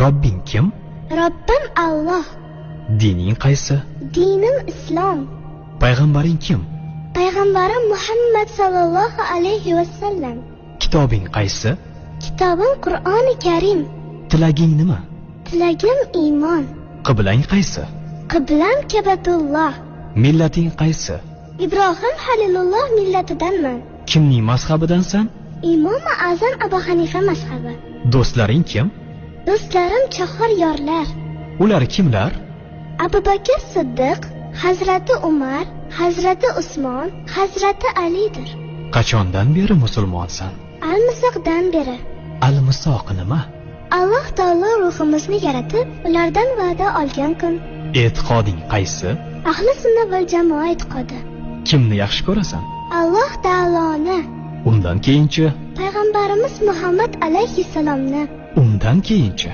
Robbing kim? Robbim Alloh. Dining qaysi? Dinim Islom. Payg'ambaring kim? Payg'ambarim Muhammad sallallohu alayhi vasallam. Kitobing qaysi? Kitobim Qur'oni Karim. Tilaging nima? Tilagim iymon. Qiblang qaysi? Qiblam Kabatulloh. Millating qaysi? Ibrohim Halilulloh millatidanman. Kimning mazhabidansan? Imom Azam Abu Hanifa mazhabi. Do'stlaring kim? Do'stlarim chahor yorlar. Ular kimlar? Abu Bakr Siddiq, Hazrati Umar, Hazrati Usmon, Hazrati Alidir. Qachondan beri musulmonsan? Al-Misoqdan beri. Al-Misoq nima? Alloh taolo ruhimizni yaratib, ulardan va'da olgan kun. E'tiqoding qaysi? Ahli sunna val jamoa e'tiqodi. Kimni yaxshi ko'rasan? Alloh taoloni. Undan keyinchi? Payg'ambarimiz Muhammad alayhissalomni. Undan keyinchi?